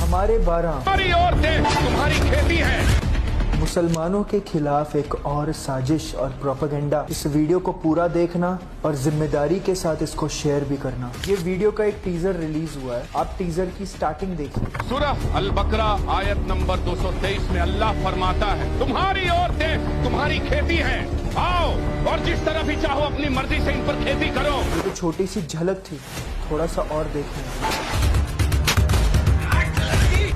हमारे 12 हमारी औरतें तुम्हारी खेती है। मुसलमानों के खिलाफ एक और साजिश और प्रोपेगेंडा। इस वीडियो को पूरा देखना और जिम्मेदारी के साथ इसको शेयर भी करना। ये वीडियो का एक टीजर रिलीज हुआ है, आप टीजर की स्टार्टिंग देखिए। सूरह अल बकरा आयत नंबर 223 में अल्लाह फरमाता है, तुम्हारी औरतें तुम्हारी खेती है, आओ और जिस तरह भी चाहो अपनी मर्जी से इन पर खेती करो। ये तो छोटी सी झलक थी, थोड़ा सा और देखना।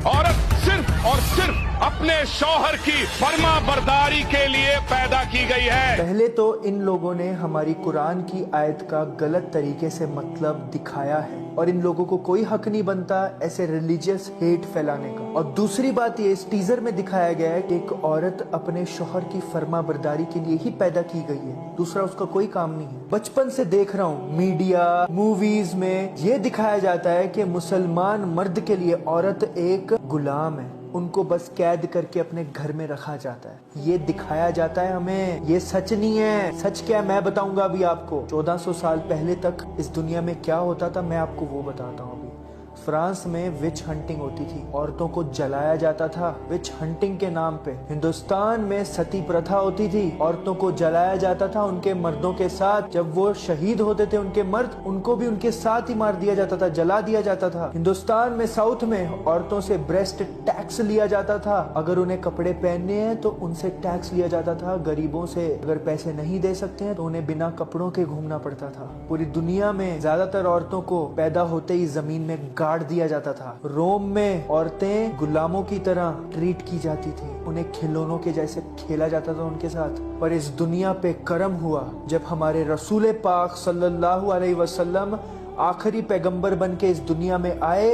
औरत सिर्फ और सिर्फ अपने शौहर की फर्मा बरदारी के लिए पैदा की गई है। पहले तो इन लोगों ने हमारी कुरान की आयत का गलत तरीके से मतलब दिखाया है और इन लोगों को कोई हक नहीं बनता ऐसे रिलीजियस हेट फैलाने का। और दूसरी बात ये, इस टीजर में दिखाया गया है कि एक औरत अपने शौहर की फर्मा बरदारी के लिए ही पैदा की गई है, दूसरा उसका कोई काम नहीं है। बचपन से देख रहा हूँ मीडिया मूवीज में ये दिखाया जाता है कि मुसलमान मर्द के लिए औरत एक गुलाम है, उनको बस कैद करके अपने घर में रखा जाता है, ये दिखाया जाता है हमें। ये सच नहीं है। सच क्या है मैं बताऊंगा अभी आपको। 1400 साल पहले तक इस दुनिया में क्या होता था मैं आपको वो बताता हूँ। अभी फ्रांस में विच हंटिंग होती थी, औरतों को जलाया जाता था विच हंटिंग के नाम पे। हिंदुस्तान में सती प्रथा होती थी, औरतों को जलाया जाता था उनके मर्दों के साथ। जब वो शहीद होते थे उनके मर्द, उनको भी उनके साथ ही मार दिया जाता था, जला दिया जाता था। हिंदुस्तान में साउथ में औरतों से ब्रेस्ट टैक्स लिया जाता था, अगर उन्हें कपड़े पहनने हैं तो उनसे टैक्स लिया जाता था। गरीबों से अगर पैसे नहीं दे सकते हैं तो उन्हें बिना कपड़ों के घूमना पड़ता था। पूरी दुनिया में ज्यादातर औरतों को पैदा होते ही जमीन में गाड़ दिया जाता था। रोम में औरतें गुलामों की तरह ट्रीट की जाती थी, उन्हें खिलौनों के जैसे खेला जाता था उनके साथ। पर इस दुनिया पे करम हुआ जब हमारे रसूल पाक सल्लल्लाहु अलैहि वसल्लम आखिरी पैगंबर बन के इस दुनिया में आए।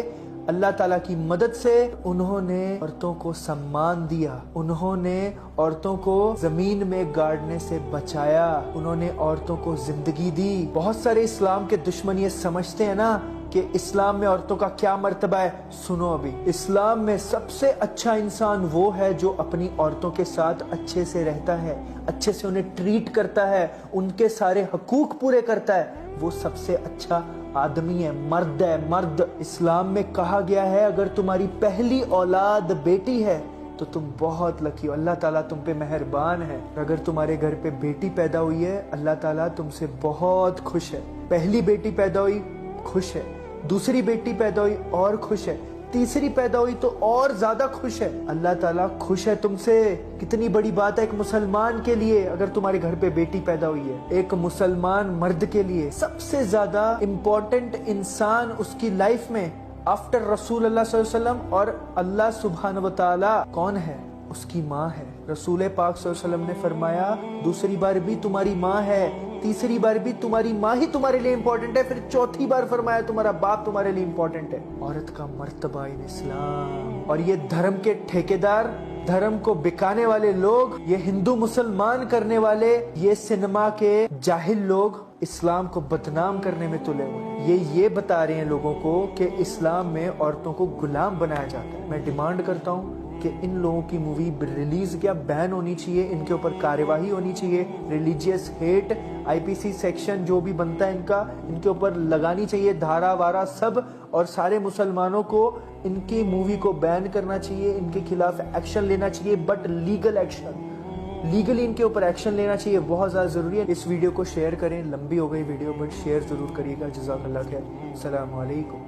अल्लाह ताला की मदद से उन्होंने औरतों को सम्मान दिया, उन्होंने औरतों को जमीन में गाड़ने से बचाया, उन्होंने औरतों को जिंदगी दी। बहुत सारे इस्लाम के दुश्मन ये समझते हैं ना कि इस्लाम में औरतों का क्या मर्तबा है। सुनो, अभी इस्लाम में सबसे अच्छा इंसान वो है जो अपनी औरतों के साथ अच्छे से रहता है, अच्छे से उन्हें ट्रीट करता है, उनके सारे हकूक पूरे करता है, वो सबसे अच्छा आदमी है, मर्द है, मर्द। इस्लाम में कहा गया है अगर तुम्हारी पहली औलाद बेटी है तो तुम बहुत लकी हो, अल्लाह ताला तुम पे मेहरबान है। अगर तुम्हारे घर पे बेटी पैदा हुई है अल्लाह ताला तुमसे बहुत खुश है। पहली बेटी पैदा हुई खुश है, दूसरी बेटी पैदा हुई और खुश है, तीसरी पैदा हुई तो और ज्यादा खुश है। अल्लाह ताला खुश है तुमसे। कितनी बड़ी बात है एक मुसलमान के लिए अगर तुम्हारे घर पे बेटी पैदा हुई है। एक मुसलमान मर्द के लिए सबसे ज्यादा इम्पोर्टेंट इंसान उसकी लाइफ में आफ्टर रसूल अल्लाह सल्लल्लाहु अलैहि वसल्लम और अल्लाह सुब्हान व तआला कौन है? उसकी माँ है। रसूल पाक सल्लल्लाहु अलैहि वसल्लम ने फरमाया दूसरी बार भी तुम्हारी माँ है, तीसरी बार भी तुम्हारी माँ ही तुम्हारे लिए इम्पोर्टेंट है, फिर चौथी बार फरमाया तुम्हारा बाप तुम्हारे लिए इम्पोर्टेंट है। औरत का मर्तबा इन इस्लाम। और ये धर्म के ठेकेदार, धर्म को बिकाने वाले लोग, ये हिंदू मुसलमान करने वाले, ये सिनेमा के जाहिल लोग इस्लाम को बदनाम करने में तुले हुए हैं। ये बता रहे हैं लोगों को कि इस्लाम में औरतों को गुलाम बनाया जाता है। मैं डिमांड करता हूँ कि इन लोगों की मूवी रिलीज क्या बैन होनी चाहिए, इनके ऊपर कार्यवाही होनी चाहिए। रिलीजियस हेट IPC सेक्शन जो भी बनता है इनके ऊपर लगानी चाहिए धारा वारा सब, और सारे मुसलमानों को इनकी मूवी को बैन करना चाहिए, इनके खिलाफ एक्शन लेना चाहिए, बट लीगल एक्शन, लीगली इनके ऊपर एक्शन लेना चाहिए, बहुत ज्यादा जरूरी है। इस वीडियो को शेयर करें, लंबी हो गई वीडियो बट शेयर जरूर करिएगा। जज़ाकल्लाह खैर। अस्सलाम वालेकुम।